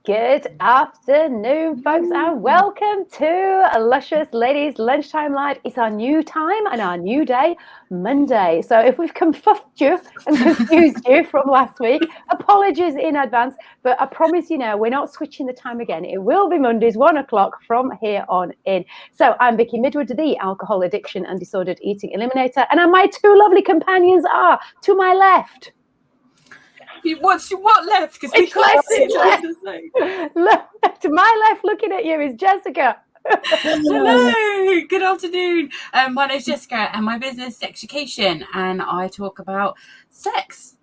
Good afternoon, folks, and welcome to Luscious Ladies Lunchtime Live. It's our new time and our new day, Monday. So if we've confuffed you and confused you from last week, apologies in advance. But I promise you now, we're not switching the time again. It will be Mondays, 1 o'clock from here on in. So I'm Vicky Midwood, the Alcohol Addiction and Disordered Eating Eliminator. And my two lovely companions are to my left. What left? Because we can't sit Look, to my left, looking at you, is Jessica. Hello, good afternoon. My name's Jessica, and my business is Sexucation, and I talk about sex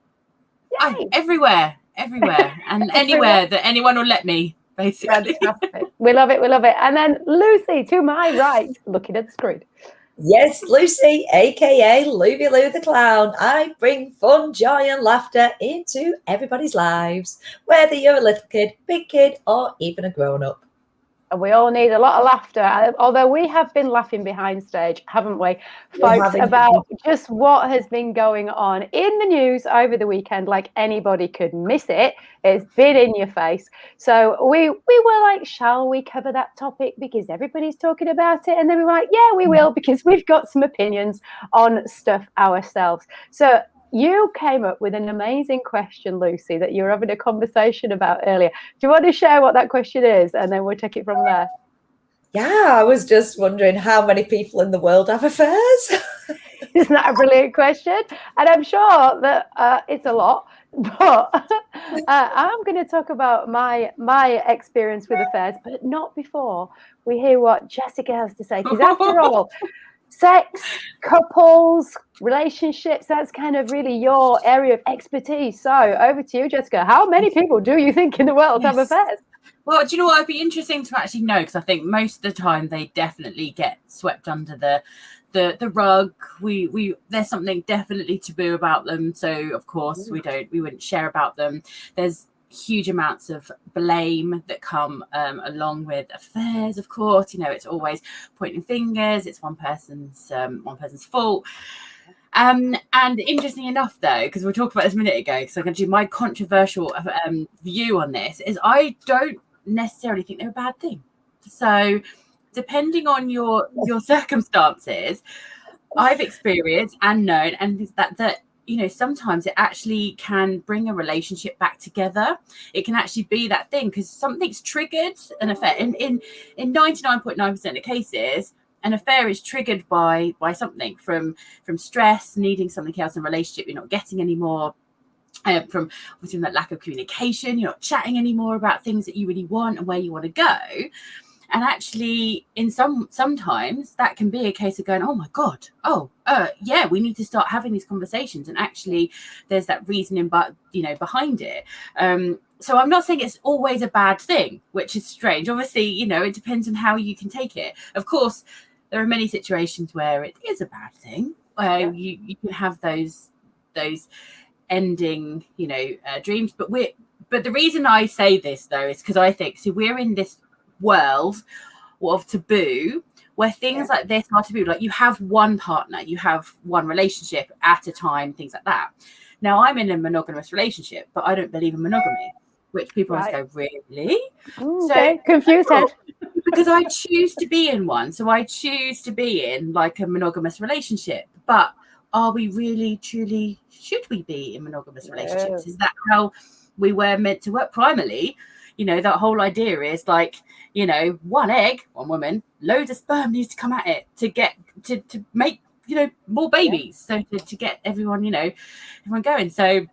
everywhere, and anywhere that anyone will let me. Basically, fantastic. We love it. And then Lucy, to my right, looking at the screen. Yes, Lucy, aka Louby Lou the Clown. I bring fun, joy, and laughter into everybody's lives, whether you're a little kid, big kid, or even a grown-up. And we all need a lot of laughter, although we have been laughing behind stage, haven't we, folks, about just what has been going on in the news over the weekend. Like anybody could miss it. It's been in your face. So we were like, shall we cover that topic because everybody's talking about it? And then we were like, yeah, we will, because we've got some opinions on stuff ourselves. So you came up with an amazing question, Lucy, that you were having a conversation about earlier. Do you want to share what that question is? And then we'll take it from there. Yeah, I was just wondering how many people in the world have affairs. Isn't that a brilliant question? And I'm sure that it's a lot. But I'm going to talk about my experience with affairs, but not before we hear what Jessica has to say. Because after all, sex, couples, relationships, that's kind of really your area of expertise. So over to you, Jessica. How many people do you think in the world have affairs? Well, do you know what? It'd be interesting to actually know, because I think most of the time they definitely get swept under the rug. We there's something definitely taboo about them. So of course we wouldn't share about them. There's huge amounts of blame that come along with affairs. Of course, it's always pointing fingers. It's one person's fault. And interesting enough, though, because we talked about this a minute ago, because I'm going to do my controversial view on this, is I don't necessarily think they're a bad thing. So depending on your circumstances, I've experienced and known, and that sometimes it actually can bring a relationship back together. It can actually be that thing, because something's triggered an affair. In 99.9% of cases, an affair is triggered by something from stress, needing something else in a relationship you're not getting anymore, from obviously that lack of communication. You're not chatting anymore about things that you really want and where you want to go. And actually, sometimes that can be a case of going, oh my God, yeah, we need to start having these conversations. And actually, there's that reasoning, behind it. So I'm not saying it's always a bad thing, which is strange. Obviously, it depends on how you can take it. Of course, there are many situations where it is a bad thing, where you can have those ending, dreams. But the reason I say this, though, is because I think, we're in this world of taboo where things like this are taboo. Like, you have one partner, you have one relationship at a time, things like that. Now, I'm in a monogamous relationship, but I don't believe in monogamy, which people always go, really? Okay, confused head. Because I choose to be in one. So I choose to be in like a monogamous relationship. But are we really, truly, should we be in monogamous relationships? Is that how we were meant to work? Primarily, that whole idea is like, one egg, one woman, loads of sperm needs to come at it to get to make, more babies. So to get everyone going. So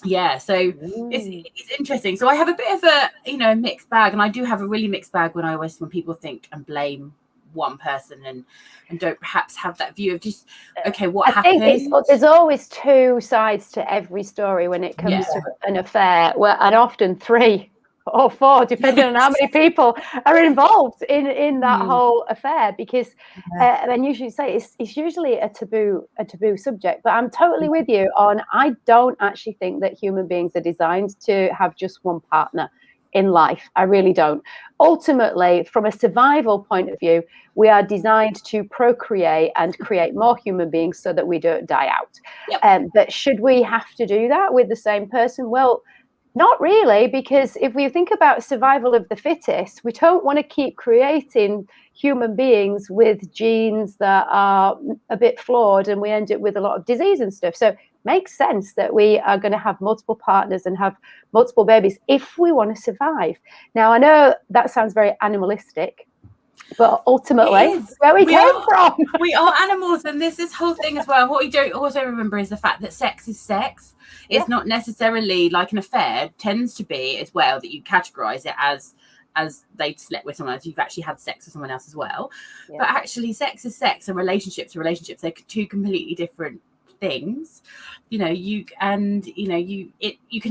it's interesting. So I have a bit of a mixed bag, and I do have a really mixed bag when people think and blame one person and don't perhaps have that view of just, okay, what happened? I think there's always two sides to every story when it comes to an affair, and often 3 or 4, depending on how many people are involved in that whole affair, because and usually say it's usually a taboo subject. But I'm totally with you on, I don't actually think that human beings are designed to have just one partner in life. I really don't. Ultimately, from a survival point of view, we are designed to procreate and create more human beings so that we don't die out. But should we have to do that with the same person? Well, Not really, because if we think about survival of the fittest, we don't want to keep creating human beings with genes that are a bit flawed, and we end up with a lot of disease and stuff. So it makes sense that we are going to have multiple partners and have multiple babies if we want to survive. Now, I know that sounds very animalistic, but ultimately, where we came from. We are animals, and there's this whole thing as well. What you don't also remember is the fact that sex is sex. It's not necessarily like an affair. Tends to be as well that you categorize it as they slept with someone else. You've actually had sex with someone else as well. Yeah. But actually, sex is sex, and relationships are relationships. They're two completely different things. You can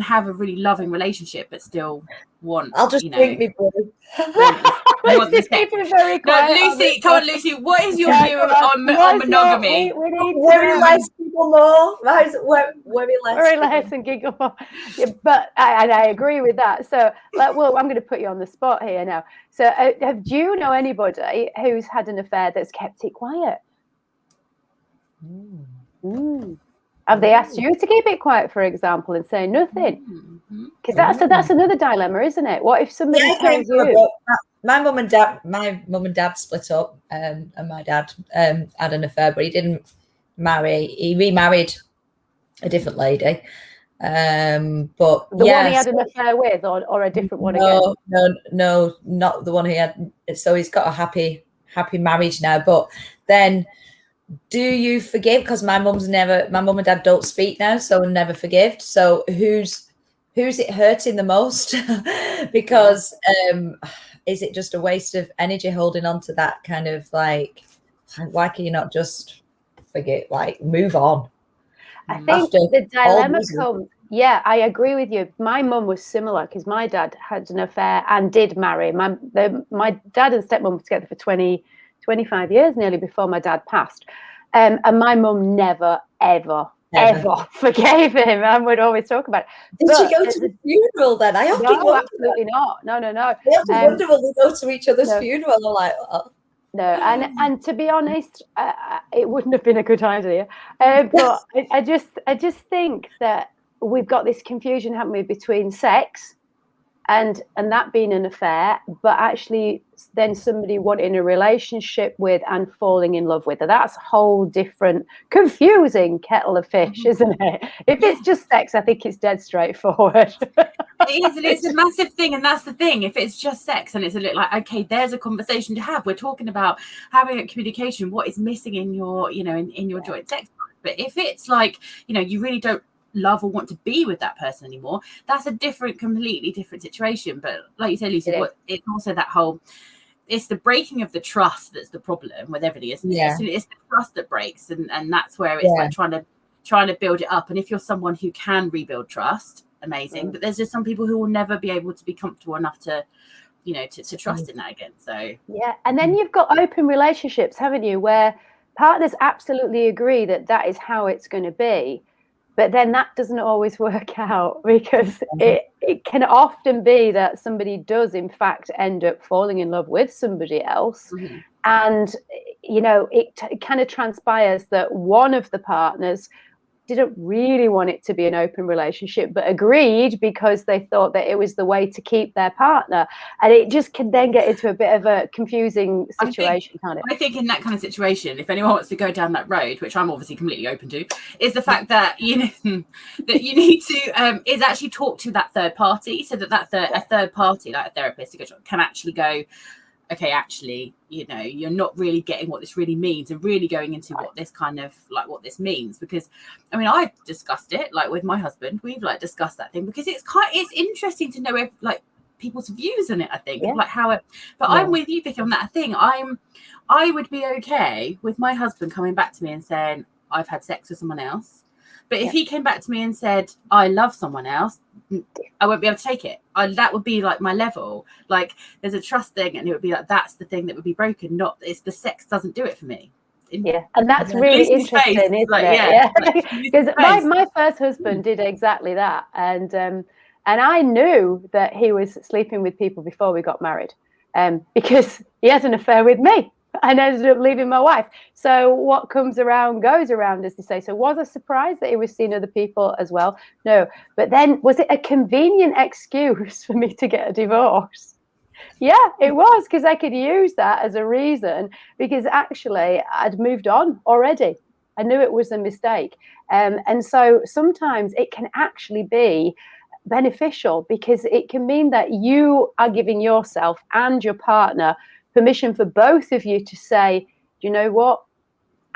have a really loving relationship, but still want. I'll just drink me blue. Lucy's keeping very quiet. No, Lucy, come on, Lucy. What is your view on monogamy? We need worry less, people more. Worry less and giggle more. Yeah, but I agree with that. So, I'm going to put you on the spot here now. So, do you know anybody who's had an affair that's kept it quiet? Have they asked you to keep it quiet, for example, and say nothing? Because that's another dilemma, isn't it? What if somebody tells you? My mum and dad split up, and my dad had an affair, but he didn't marry. He remarried a different lady. But the one he had an affair with, or a different one again? No, not the one he had. So he's got a happy marriage now. But then, do you forgive? Because my mum and dad don't speak now, so never forgive. So who's it hurting the most? Because is it just a waste of energy holding on to that kind of like, why can you not just forget, like move on? I think the dilemma comes. Yeah, I agree with you. My mum was similar because my dad had an affair and did marry. My dad and stepmom were together for 25 years nearly before my dad passed. And my mum never, ever forgave him and would always talk about it. Did she go to the funeral then? I often No, absolutely not. No. We have to wonder when they go to each other's funeral. They're like, oh. No, and to be honest, it wouldn't have been a good idea. But I just think that we've got this confusion, haven't we, between sex and that being an affair, but actually then somebody wanting a relationship with and falling in love with. That's a whole different confusing kettle of fish, isn't it? If it's just sex, I think it's dead straightforward. It's a massive thing, and that's the thing. If it's just sex and it's a little like, okay, there's a conversation to have. We're talking about having a communication, what is missing in your, in your joint sex. But if it's like, you really don't love or want to be with that person anymore, that's a completely different situation. But like you said, Lucy, it's also that whole, it's the breaking of the trust that's the problem with everything, isn't it? It's the trust that breaks, and that's where it's like trying to build it up. And if you're someone who can rebuild trust, amazing. But there's just some people who will never be able to be comfortable enough to to trust in that again. So and then you've got open relationships, haven't you, where partners absolutely agree that is how it's going to be. But then that doesn't always work out, because it can often be that somebody does, in fact, end up falling in love with somebody else. And, it kind of transpires that one of the partners didn't really want it to be an open relationship, but agreed because they thought that it was the way to keep their partner. And it just can then get into a bit of a confusing situation, can't it? I think in that kind of situation, if anyone wants to go down that road, which I'm obviously completely open to, is the fact that that you need to is actually talk to that third party, so that a third party, like a therapist, can actually go, okay, actually, you're not really getting what this really means, and really going into what this kind of what this means. Because I mean, I've discussed it with my husband. We've discussed that thing, because it's interesting to know if people's views on it. I think how it. But I'm with you, Vicky, on that thing. I would be okay with my husband coming back to me and saying, I've had sex with someone else. But if he came back to me and said, I love someone else, I won't be able to take it. That would be my level. There's a trust thing, and it would be that's the thing that would be broken. Not it's the sex doesn't do it for me. And that's really interesting, isn't it? Because my first husband did exactly that, and I knew that he was sleeping with people before we got married, because he had an affair with me. and ended up leaving my wife. So what comes around goes around, as they say. So was I surprised that he was seeing other people as well? No. But then was it a convenient excuse for me to get a divorce? Yeah, it was, because I could use that as a reason, because actually I'd moved on already. I knew it was a mistake. And so sometimes it can actually be beneficial, because it can mean that you are giving yourself and your partner permission for both of you to say, you know what,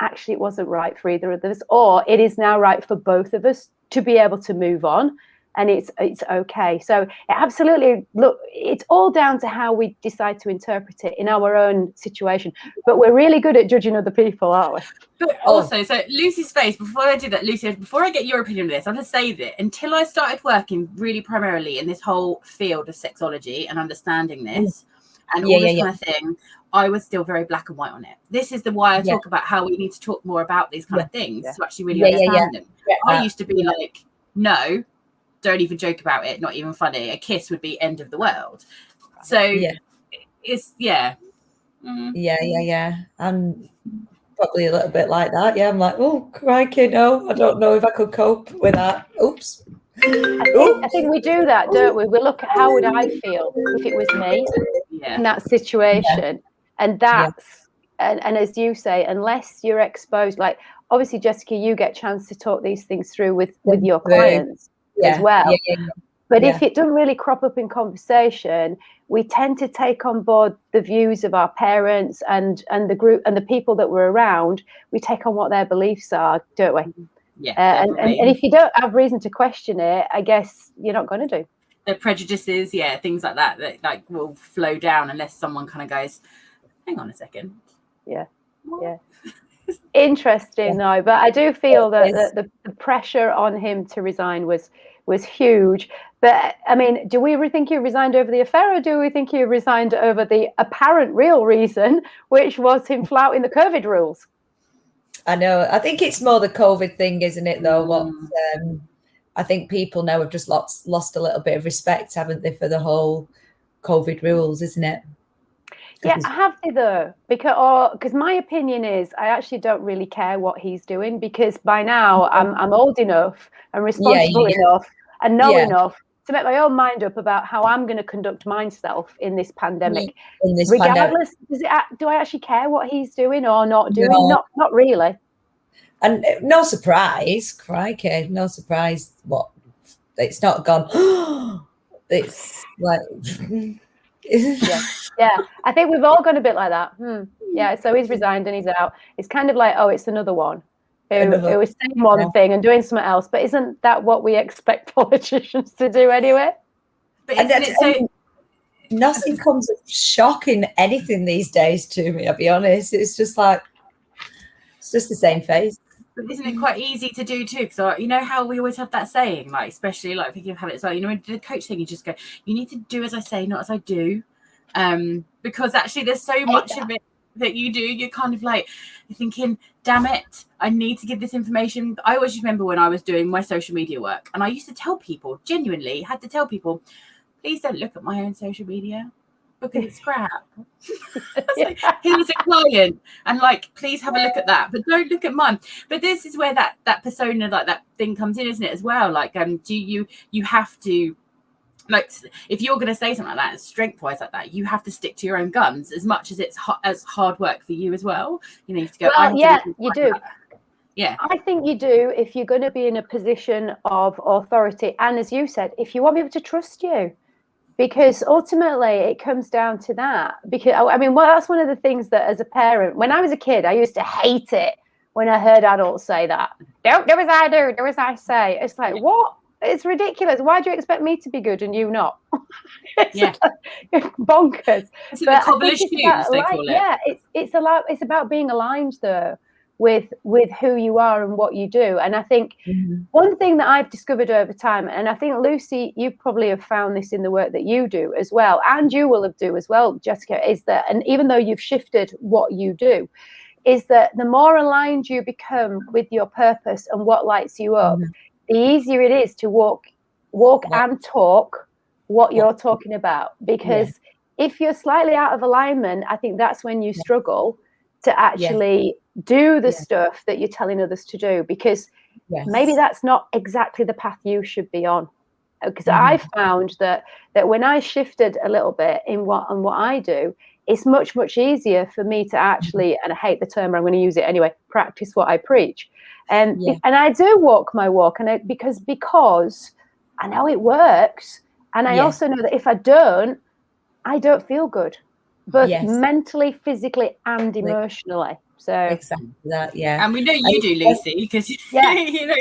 actually it wasn't right for either of us, or it is now right for both of us to be able to move on, and it's okay. So it absolutely, look, it's all down to how we decide to interpret it in our own situation, but we're really good at judging other people, aren't we? But also, so Lucy's face, before I do that, Lucy, before I get your opinion on this, I'm going to say that until I started working really primarily in this whole field of sexology and understanding this and all this kind of thing, I was still very black and white on it. This is why I talk about how we need to talk more about these kind of things to actually really understand them. I used to be like, no, don't even joke about it, not even funny. A kiss would be end of the world. So it's I'm probably a little bit like that. I'm like, oh crikey, no, I don't know if I could cope with that. Oops. I think we do that, don't we? We look at how would I feel if it was me in that situation, and that's and as you say, unless you're exposed, like obviously Jessica, you get a chance to talk these things through with your clients as well. But if it doesn't really crop up in conversation, we tend to take on board the views of our parents and the group and the people that we're around. We take on what their beliefs are, don't we? And if you don't have reason to question it, I guess you're not going to do. The prejudices, things like that like will flow down unless someone kind of goes, hang on a second. Interesting though, but I do feel that the pressure on him to resign was huge. But I mean, do we think he resigned over the affair, or do we think he resigned over the apparent real reason, which was him flouting the COVID rules? I know. I think it's more the COVID thing, isn't it, though? What I think people now have just lost a little bit of respect, haven't they, for the whole COVID rules, isn't it? Yeah, have they though? Because my opinion is I actually don't really care what he's doing, because by now I'm old enough and responsible enough and know enough to make my own mind up about how I'm going to conduct myself in this pandemic. Regardless, do I actually care what he's doing or not doing? No. Not really. And no surprise, crikey, no surprise. What? It's not gone. It's like, I think we've all gone a bit like that. Yeah, so he's resigned and he's out. It's kind of like, it's another one who is saying one thing and doing something else. But isn't that what we expect politicians to do anyway? But nothing comes of shock in anything these days to me, I'll be honest. It's just like, it's just the same face. But isn't it quite easy to do too? Because you know how we always have that saying, like especially like Vicky have it as well. You know, when you do the coach thing, you just go, you need to do as I say, not as I do. Because actually there's so much of it that you do, you're kind of like, you're thinking, damn it, I need to give this information. I always remember when I was doing my social media work, and I used to tell people, genuinely had to tell people, please don't look at my own social media because it's crap. Like, here's a client, and like, please have a look at that, but don't look at mine. But this is where that persona, like that thing comes in, isn't it, as well? Like, do you have to, like, if you're going to say something like that, strength-wise like that, you have to stick to your own guns as much as it's as hard work for you as well. You know, you have to go. Well, you do. Yeah, I think you do if you're going to be in a position of authority, and as you said, if you want people to trust you, because ultimately it comes down to that. Because I mean, that's one of the things that as a parent, when I was a kid, I used to hate it when I heard adults say that. Don't do as I do, do as I say. It's like, what? It's ridiculous. Why do you expect me to be good and you not? It's bonkers. It's the cobblers shoes, they call it. Yeah, it's about being aligned though with who you are and what you do. And I think one thing that I've discovered over time, and I think Lucy, you probably have found this in the work that you do as well, and you will have do as well, Jessica, is that, and even though you've shifted what you do, is that the more aligned you become with your purpose and what lights you up, the easier it is to walk and talk what you're talking about. Because if you're slightly out of alignment, I think that's when you struggle. to actually do the stuff that you're telling others to do, because maybe that's not exactly the path you should be on. Because I found that when I shifted a little bit in what I do, it's much easier for me to actually, and I hate the term, but I'm going to use it anyway, practice what I preach. And I do walk my walk, and because I know it works, and I also know that if I don't feel good, both mentally, physically, and emotionally. So exactly that, and we know you do, Lucy, because we know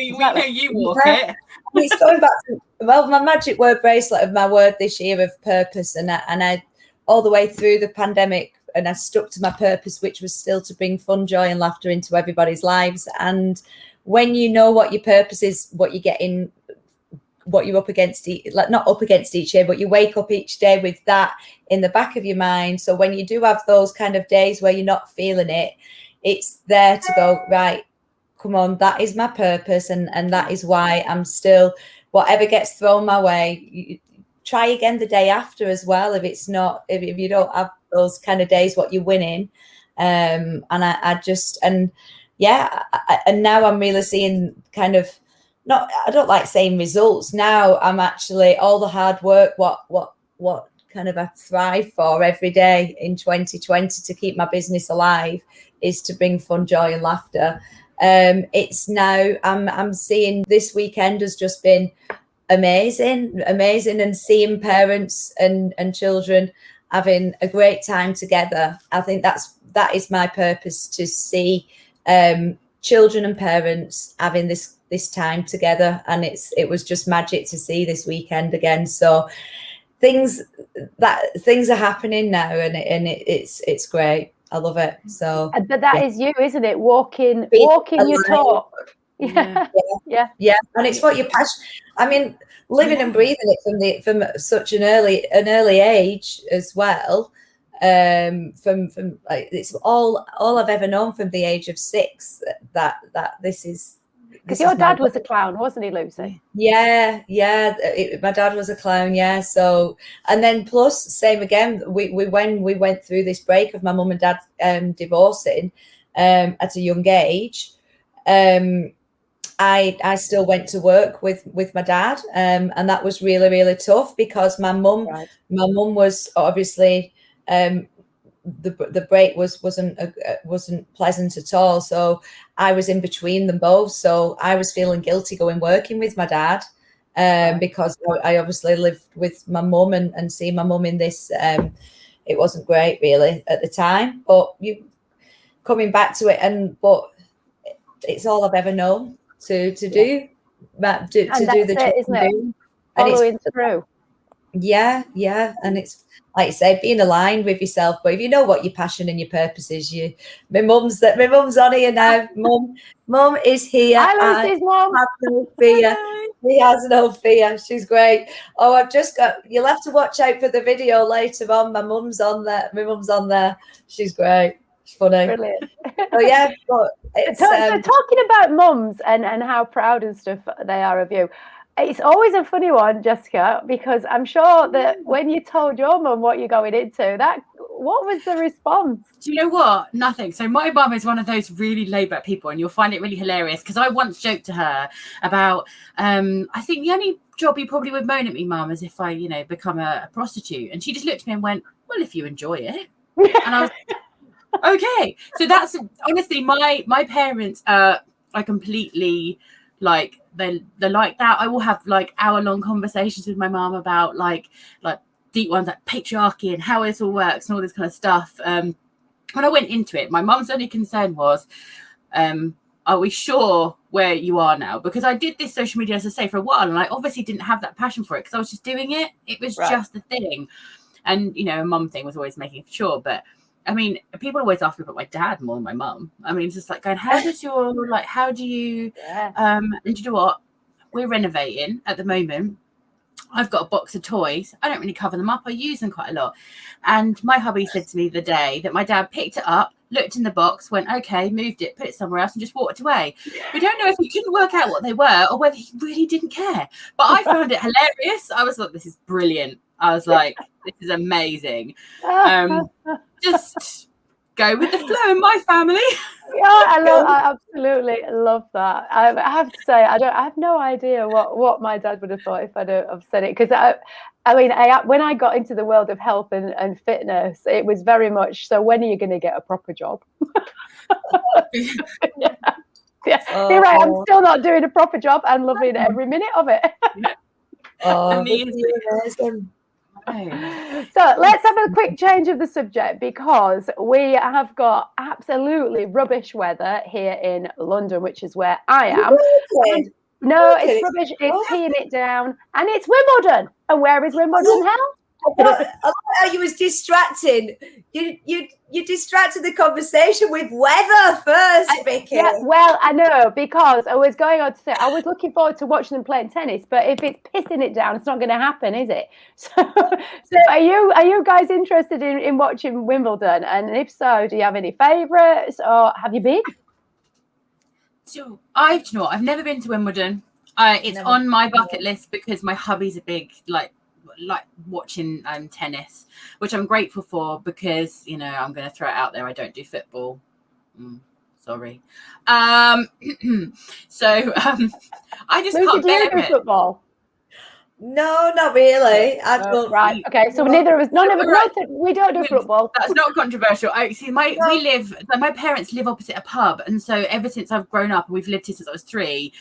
you walk it. It's going back to my magic word bracelet of my word this year of purpose, and I all the way through the pandemic, and I stuck to my purpose, which was still to bring fun, joy, and laughter into everybody's lives. And when you know what your purpose is, what you get in, what you're up against, not up against each day, but you wake up each day with that in the back of your mind. So when you do have those kind of days where you're not feeling it, it's there to go, right, come on, that is my purpose, and that is why I'm still, whatever gets thrown my way, you try again the day after as well. If it's not, if you don't have those kind of days, what you're winning. And and now I'm really seeing kind of, I don't like saying results. Now I'm actually, all the hard work, what kind of I thrive for every day in 2020 to keep my business alive is to bring fun, joy, and laughter. It's now I'm seeing this weekend has just been amazing, and seeing parents and children having a great time together. I think that is my purpose, to see children and parents having this time together, and it was just magic to see this weekend again. So things are happening now, and it's great. I love it. So, but that is you, isn't it? Walking your talk. Yeah. And it's what you're passionate. I mean, living and breathing it from such an early age as well. From like, it's all I've ever known from the age of 6. That this is. Because your dad was a clown, wasn't he, Lucy? Yeah. My dad was a clown, yeah. So, and then plus, same again, when we went through this break of my mum and dad divorcing at a young age, I still went to work with my dad, and that was really, really tough, because my mum was obviously the break wasn't pleasant at all. So I was in between them both. So I was feeling guilty working with my dad, because I obviously lived with my mum, and seeing my mum in this, it wasn't great really at the time. But you coming back to it, but it's all I've ever known to do the job, isn't it? Following through. Yeah, and it's like you say, being aligned with yourself. But if you know what your passion and your purpose is, my mum's on here now. Mum is here. Hi, Lucy's mum. Have no fear. She has no fear. She's great. Oh, you'll have to watch out for the video later on. My mum's on there. She's great. It's funny. Brilliant. Oh yeah, but it's so talking about mums and how proud and stuff they are of you. It's always a funny one, Jessica, because I'm sure that when you told your mum what you're going into, what was the response? Do you know what? Nothing. So my mum is one of those really laid-back people, and you'll find it really hilarious, because I once joked to her about, I think the only job you probably would moan at me, Mum, is if I, become a prostitute. And she just looked at me and went, well, if you enjoy it. And I was okay. So that's honestly, my parents are completely like, they're like that. I will have like hour-long conversations with my mom about like deep ones like patriarchy and how this all works and all this kind of stuff. When I went into it, my mum's only concern was, are we sure where you are now? Because I did this social media, as I say, for a while, and I obviously didn't have that passion for it because I was just doing it. It was just a thing. And, a mum thing was always making sure. But, I mean, people always ask me about my dad more than my mum. I mean, it's just like going, how do you, and you know what? We're renovating at the moment. I've got a box of toys. I don't really cover them up. I use them quite a lot. And my hubby said to me the day that my dad picked it up, looked in the box, went, okay, moved it, put it somewhere else and just walked away. We don't know if he couldn't work out what they were or whether he really didn't care. But I found it hilarious. I was like, this is brilliant. I was like, this is amazing. Just go with the flow in my family. Yeah, I absolutely love that. I have to say, I have no idea what my dad would have thought if I'd have said it, because when I got into the world of health and fitness, it was very much, so when are you going to get a proper job? Yeah. Here I am, still not doing a proper job and loving every minute of it. Amazing. So let's have a quick change of the subject, because we have got absolutely rubbish weather here in London, which is where I am. No, it's rubbish. It's peeing it down, and it's Wimbledon. And where is Wimbledon held? I love how you was distracting. You distracted the conversation with weather first, Vicky. Yeah, well, I know, because I was going on to say I was looking forward to watching them playing tennis, but if it's pissing it down, it's not going to happen, is it? So are you guys interested in watching Wimbledon? And if so, do you have any favourites, or have you been? So I've never been to Wimbledon. It's on my bucket list because my hubby's a big like watching tennis, which I'm grateful for, because I'm going to throw it out there, I don't do football. Sorry. I just can't bear it. Football? No, not really. I don't. Right. Okay. So none of us. We don't do football. That's not controversial. My parents live opposite a pub, and so ever since I've grown up, and we've lived here since I was 3.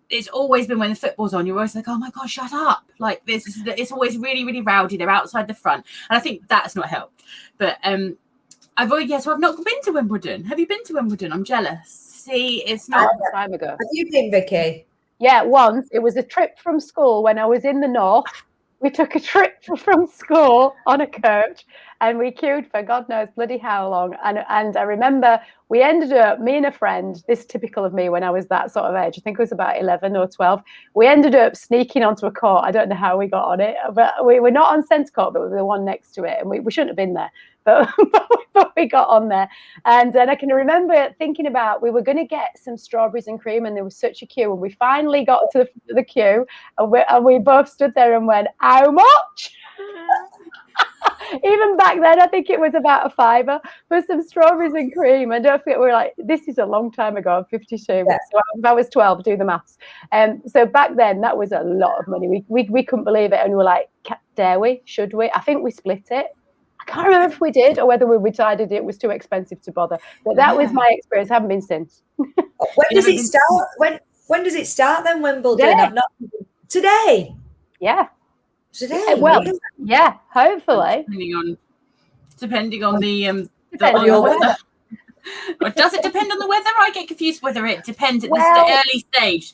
It's always been when the football's on, you're always like, oh my God, shut up. Like it's always really, really rowdy. They're outside the front. And I think that's not helped. But so I've not been to Wimbledon. Have you been to Wimbledon? I'm jealous. See, it's not a time ago. Have you been, Vicky? Yeah, once. It was a trip from school when I was in the north. We took a trip from school on a coach, and we queued for God knows bloody how long. And I remember we ended up, me and a friend, this is typical of me when I was that sort of age, I think it was about 11 or 12, we ended up sneaking onto a court. I don't know how we got on it, but we were not on centre court, but we were the one next to it, and we shouldn't have been there. But we got on there. And then I can remember thinking about, we were going to get some strawberries and cream, and there was such a queue. And we finally got to the queue, and we both stood there and went, how much? Even back then, I think it was about a £5 for some strawberries and cream. And don't forget, we were like, this is a long time ago. I'm 52. Yeah. So if I was 12, do the maths. So back then, that was a lot of money. We couldn't believe it. And we were like, dare we? Should we? I think we split it. I can't remember if we did or whether we decided it was too expensive to bother. But that was my experience. I haven't been since. When does it start? When does it start then, Wimbledon? Today? Yeah. Today? Well, yeah, hopefully. Depending on the weather. Or does it depend on the weather? I get confused whether it depends at the early stage.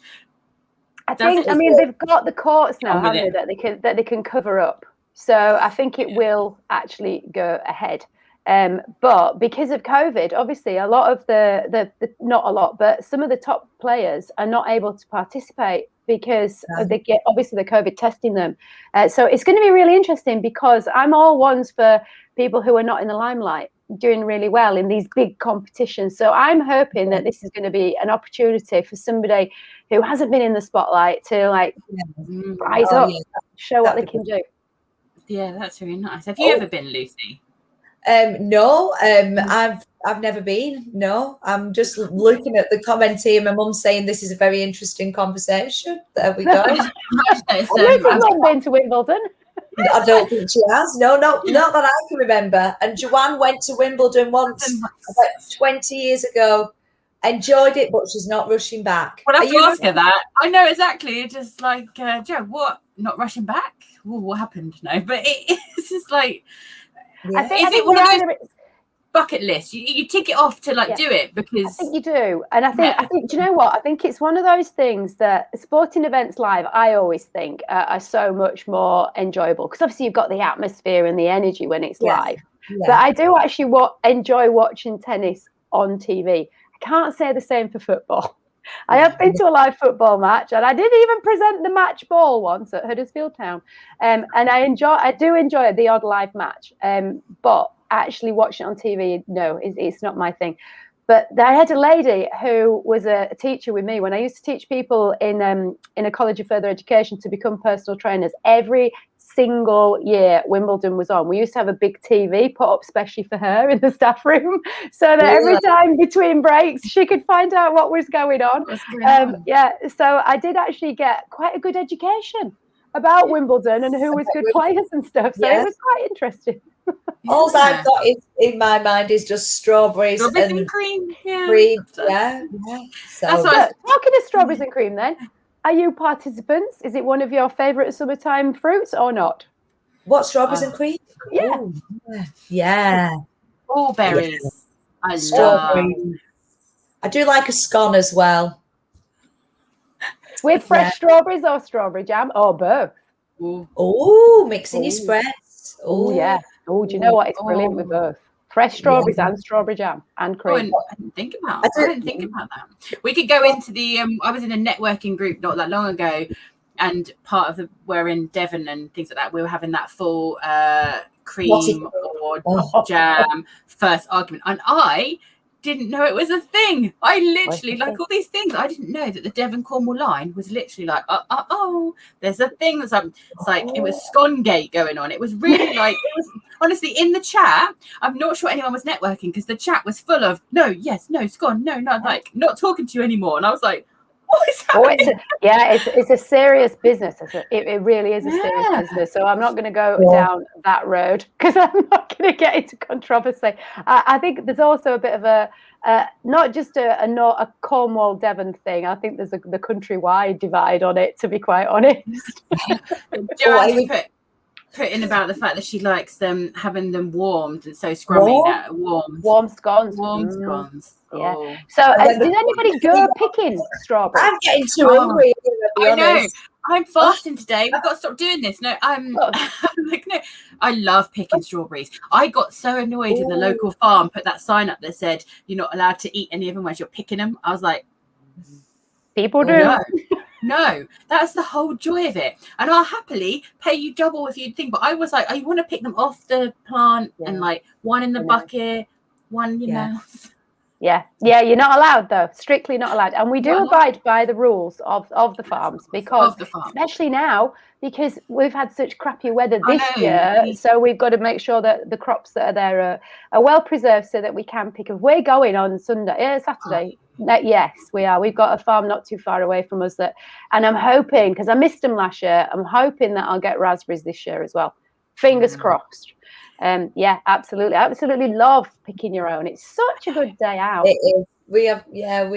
They've got the courts now, haven't they, that they can cover up. So I think it will actually go ahead. But because of COVID, obviously a lot of not a lot, but some of the top players are not able to participate because they get obviously the COVID testing them. So it's going to be really interesting, because I'm all ones for people who are not in the limelight doing really well in these big competitions. So I'm hoping that this is going to be an opportunity for somebody who hasn't been in the spotlight to rise up, show what they can do. Yeah, that's really nice. Have you ever been, Lucy? No, I've never been. No, I'm just looking at the comment here. My mum's saying this is a very interesting conversation. There we go. I've not been to Wimbledon. I don't think she has. No, not that I can remember. And Joanne went to Wimbledon once about 20 years ago. Enjoyed it, but she's not rushing back. Well, I have to ask her that. I know exactly. It's just like, Joe, what? Not rushing back? Ooh, what happened? No, but it's just like, I think one of those bucket lists? You tick it off to do it because I think you do. And I think do you know what? I think it's one of those things that sporting events live, I always think are so much more enjoyable, because obviously you've got the atmosphere and the energy when it's live. Yeah. But I do actually enjoy watching tennis on TV. I can't say the same for football. I have been to a live football match, and I did even present the match ball once at Huddersfield Town. And I do enjoy the odd live match. But actually watching it on TV, no, it's not my thing. But I had a lady who was a teacher with me when I used to teach people in a college of further education to become personal trainers. Every single year Wimbledon was on, we used to have a big TV put up especially for her in the staff room, so that every time between breaks she could find out what was going on. Yeah, so I did actually get quite a good education about Wimbledon and who was good players and stuff, so it was quite interesting. All I've got in my mind is just strawberries and cream. So, talking of strawberries and cream, then, are you participants? Is it one of your favourite summertime fruits or not? What, strawberries and cream? Yeah. Ooh, yeah. All berries. Yeah. I strawberries. love. I do like a scone as well. With fresh strawberries or strawberry jam or both? Oh, mixing your spreads. Oh, yeah. Oh, do you know what? It's brilliant with both. Fresh strawberries and strawberry jam and cream. I didn't think about that. We could go into the I was in a networking group not that long ago, and part of we're in Devon and things like that. We were having that full cream or jam first argument, and I didn't know it was a thing. I literally, like all these things, I didn't know that the Devon Cornwall line was literally like, there's a thing that's it's like it was Scongate going on. It was really like, it was honestly in the chat. I'm not sure anyone was networking because the chat was full of no, yes, no, scone, no, not like not talking to you anymore. And I was like, what is happening? It's a serious business. It really is a serious business. So I'm not going to go down that road because I'm not going to get into controversy. I think there's also a bit of a not just a Cornwall Devon thing. I think there's the countrywide divide on it, to be quite honest. Joanne put in about the fact that she likes them having them warmed, and so scrumming that warm scones. Yeah. So did anybody go picking strawberries? I'm getting too hungry. I know. I'm fasting today. We've got to stop doing this. No, I'm like, no. I love picking strawberries. I got so annoyed when the local farm put that sign up that said you're not allowed to eat any of them as you're picking them. I was like, people do. No, that's the whole joy of it. And I'll happily pay you double if you think. But I was like, I want to pick them off the plant and like one in the bucket, one in your mouth. Yeah, you're not allowed though. Strictly not allowed. And we do abide by the rules of the farms because especially now, because we've had such crappy weather this year, so we've got to make sure that the crops that are there are well preserved so that we can pick them. We're going on Saturday. Yes, we are. We've got a farm not too far away from us and I'm hoping, because I missed them last year, I'm hoping that I'll get raspberries this year as well. Fingers crossed. Absolutely love picking your own. It's such a good day out. It is. We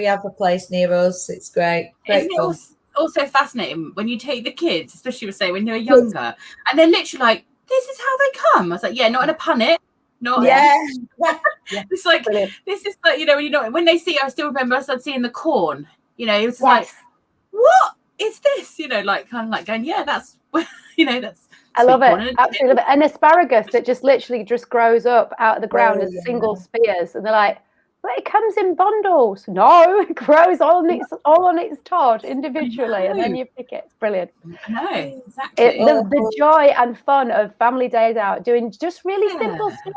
have a place near us. It's great. Isn't it also fascinating when you take the kids, especially say when they're younger, and they're literally like, this is how they come. I was like, not in a panic. It's like brilliant. This is like, when they see, I still remember us seeing the corn, it was like, what is this, like kind of like going, that's that's I love it. Absolutely love it. And asparagus that just literally just grows up out of the ground as single spears, and they're like, but it comes in bundles. No, it grows all on its pod individually, and then you pick it. It's brilliant. No, exactly. The joy and fun of family days out doing just really simple stuff.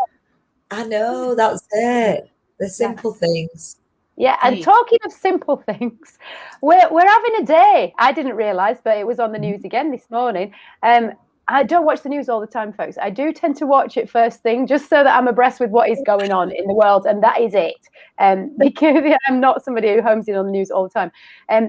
I know, that's it. The simple things. Yeah, and talking of simple things, we're having a day. I didn't realise, but it was on the news again this morning. I don't watch the news all the time, folks. I do tend to watch it first thing, just so that I'm abreast with what is going on in the world, and that is it. Because I'm not somebody who homes in on the news all the time.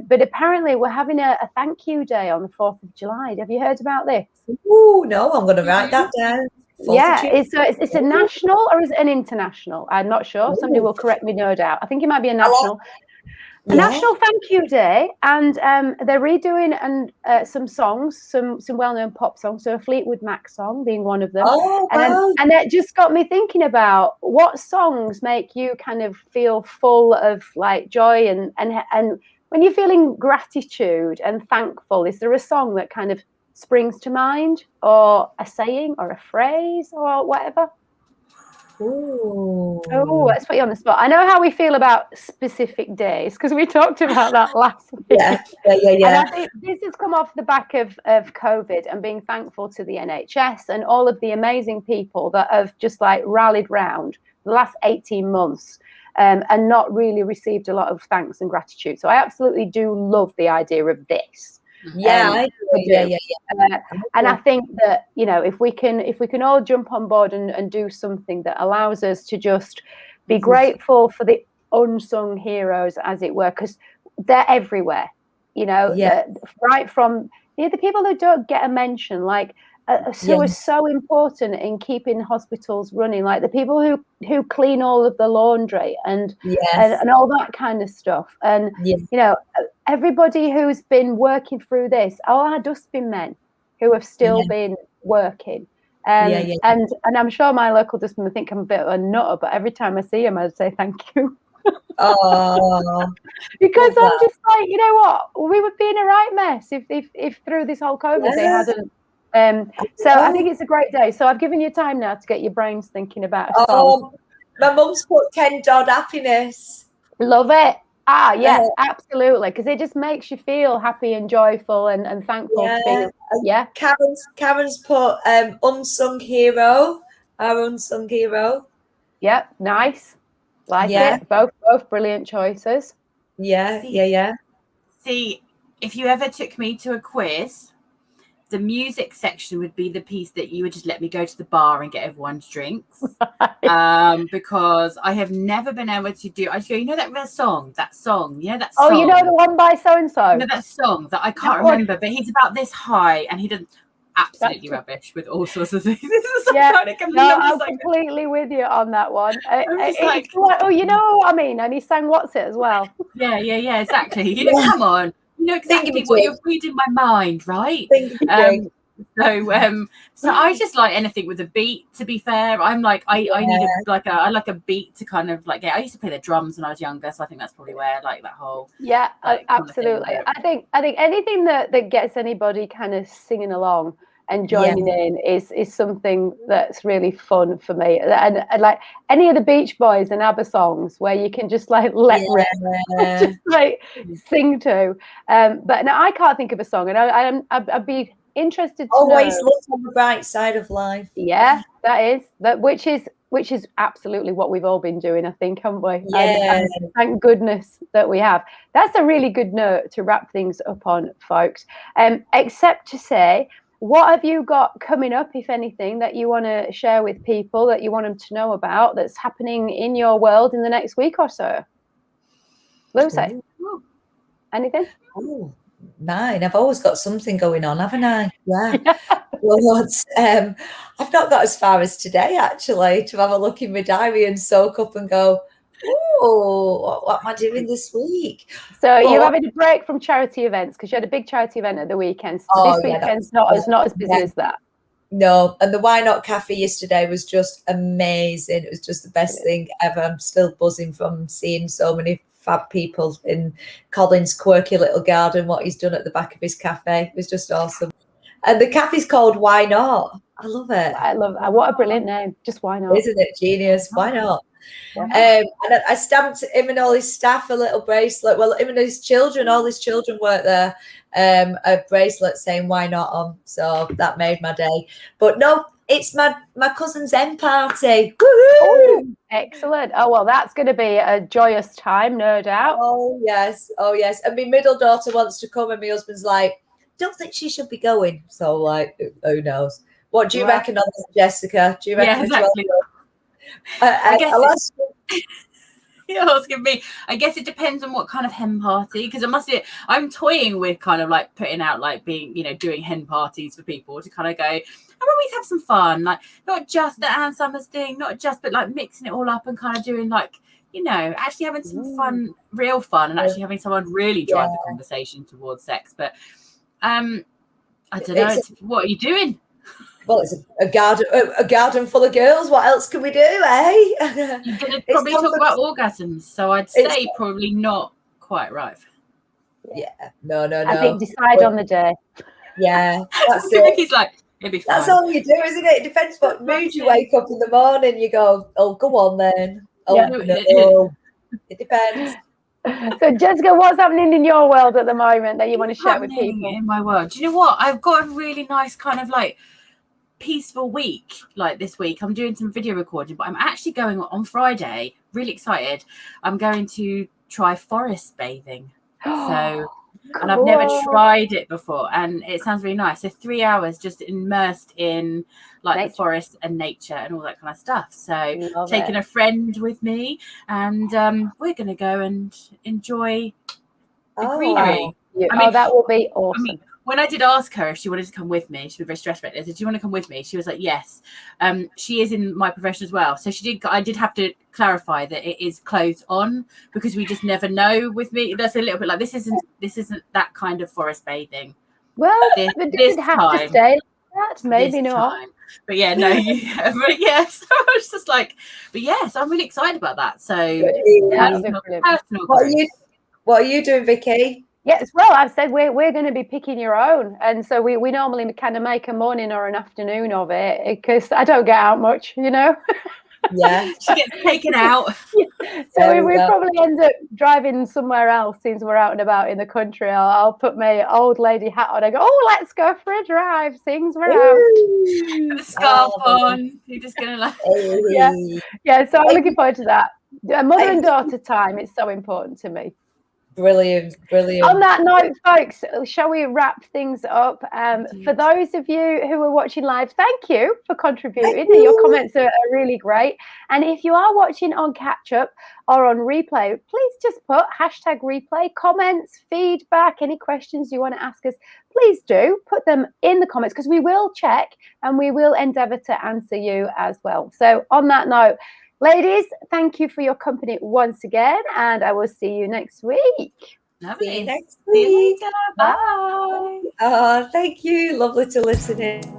But apparently, we're having a thank you day on the 4th of July. Have you heard about this? Oh no, I'm going to write that down. It's a national or is it an international? I'm not sure. Somebody will correct me, no doubt. I think it might be a national. A national thank you day, and they're redoing some songs, some well-known pop songs. So a Fleetwood Mac song being one of them. And it just got me thinking about what songs make you kind of feel full of like joy and when you're feeling gratitude and thankful. Is there a song that kind of springs to mind, or a saying, or a phrase, or whatever? Oh, let's put you on the spot. I know how we feel about specific days because we talked about that last week. Yeah. And I think this has come off the back of COVID and being thankful to the NHS and all of the amazing people that have just like rallied round the last 18 months and not really received a lot of thanks and gratitude. So I absolutely do love the idea of this. Yeah, I agree. Yeah. And I think that, you know, if we can all jump on board and do something that allows us to just be grateful for the unsung heroes, as it were, because they're everywhere, you know, right from the people who don't get a mention, like who are so important in keeping hospitals running, like the people who clean all of the laundry and all that kind of stuff. And, you know, everybody who's been working through this, all our dustbin men who have still been working. And I'm sure my local dustman would think I'm a bit of a nutter, but every time I see him, I'd say thank you. Because I'm just like, you know what, we would be in a right mess if through this whole COVID they hadn't. So I think it's a great day. So I've given you time now to get your brains thinking about a song. My mum's put Ken Dodd Happiness. Love it. Yeah, absolutely, because it just makes you feel happy and joyful and thankful to be. Karen's put Unsung Hero, our unsung hero. Yeah, nice. Like it. Both brilliant choices. Yeah. See, if you ever took me to a quiz, the music section would be the piece that you would just let me go to the bar and get everyone's drinks. Because I have never been able to do. I just go, you know that song, you know that song. Oh, you know the one by so and so. You know that song that I can't remember, but he's about this high and he doesn't. Absolutely rubbish with all sorts of things. I'm completely with you on that one. It's like, oh, you know what I mean? And he sang "What's It" as well. Yeah, exactly. You know, come on, you know exactly what you're reading my mind, right? So I just like anything with a beat. To be fair, I'm like I need I like a beat to kind of like get. I used to play the drums when I was younger, so I think that's probably where like that whole absolutely. I think anything that gets anybody kind of singing along and joining in is something that's really fun for me. And like any of the Beach Boys and ABBA songs where you can just like let rip, just like sing to. But now I can't think of a song, and I'd be interested to always know. Look on the bright side of life. Yeah, which is absolutely what we've all been doing, I think, haven't we? And thank goodness that we have. That's a really good note to wrap things up on, folks. Except to say, what have you got coming up, if anything, that you want to share with people, that you want them to know about, that's happening in your world in the next week or so? Lucy, anything? Oh, mine. I've always got something going on, haven't I? Yeah. Well, I've not got as far as today, actually, to have a look in my diary and soak up and go, oh, what am I doing this week? So you're having a break from charity events because you had a big charity event at the weekend. So this weekend's not as busy as that. No, and the Why Not Cafe yesterday was just amazing. It was just the best thing ever. I'm still buzzing from seeing so many fab people in Colin's quirky little garden, what he's done at the back of his cafe. It was just awesome. And the cafe's called Why Not. I love it. I love it. What a brilliant name. Just why not? Isn't it genius? Why not? And I stamped him and all his staff a little bracelet. Well, him and his children, all his children work there. A bracelet saying "Why Not" on. So that made my day. But no, it's my cousin's end party. Woohoo! Oh, excellent. Oh well, that's going to be a joyous time, no doubt. Oh yes. And my middle daughter wants to come, and my husband's like, "Don't think she should be going." So like, who knows? What do you reckon on this, Jessica? Do you reckon? Yeah, exactly. I guess you're asking me. I guess it depends on what kind of hen party, because I'm toying with kind of like putting out like being, you know, doing hen parties for people to kind of go, I always have some fun, like not just the Ann Summers thing, but like mixing it all up and kind of doing like, you know, actually having some fun, real fun, and actually having someone really drive the conversation towards sex. But I don't know. What are you doing? Well, it's a garden full of girls. What else can we do, eh? You're going to probably talk about orgasms, so I'd say probably not quite right. Yeah, no. I think decide on the day. Yeah, that's it. He's like, it'll be fine. That's all you do, isn't it? It depends what mood you wake up in the morning. You go, oh, go on then. Oh, no. It depends. So, Jessica, what's happening in your world at the moment that you want to share with people? In my world, do you know what? I've got a really nice kind of like peaceful week. Like this week, I'm doing some video recording, but I'm actually going on Friday. Really excited. I'm going to try forest bathing. So and I've never tried it before, and it sounds really nice. So 3 hours just immersed in like the forest and nature and all that kind of stuff. So taking a friend with me, and we're going to go and enjoy the greenery. I mean, that will be awesome. I mean, when I did ask her if she wanted to come with me, she was very stressed about it. I said, "Do you want to come with me?" She was like, "Yes." She is in my profession as well, so I did have to clarify that it is clothes on, because we just never know. With me, that's a little bit like this isn't that kind of forest bathing. Well, it didn't have to stay like that. Maybe not. Time. But yeah, no, but yes, I was just like, but yes, I'm really excited about that. So, personal what are you doing, Vicky? Yes, well, I've said we're going to be picking your own, and so we normally kind of make a morning or an afternoon of it, because I don't get out much, you know. Yeah, she gets taken out. So we probably end up driving somewhere else since we're out and about in the country. I'll put my old lady hat on. I go, oh, let's go for a drive. Things we're out. With a scarf on. You're just gonna like, yeah. So I'm looking forward to that. Mother and daughter time. It's so important to me. Brilliant. On that note, folks, shall we wrap things up? For those of you who are watching live, thank you for contributing. Your comments are really great. And if you are watching on catch up or on replay, please just put #replay, comments, feedback, any questions you want to ask us. Please do put them in the comments, because we will check and we will endeavour to answer you as well. So on that note, ladies, thank you for your company once again, and I will see you next week. Lovely. See you next week. week. Bye. Oh, thank you. Lovely to listen in.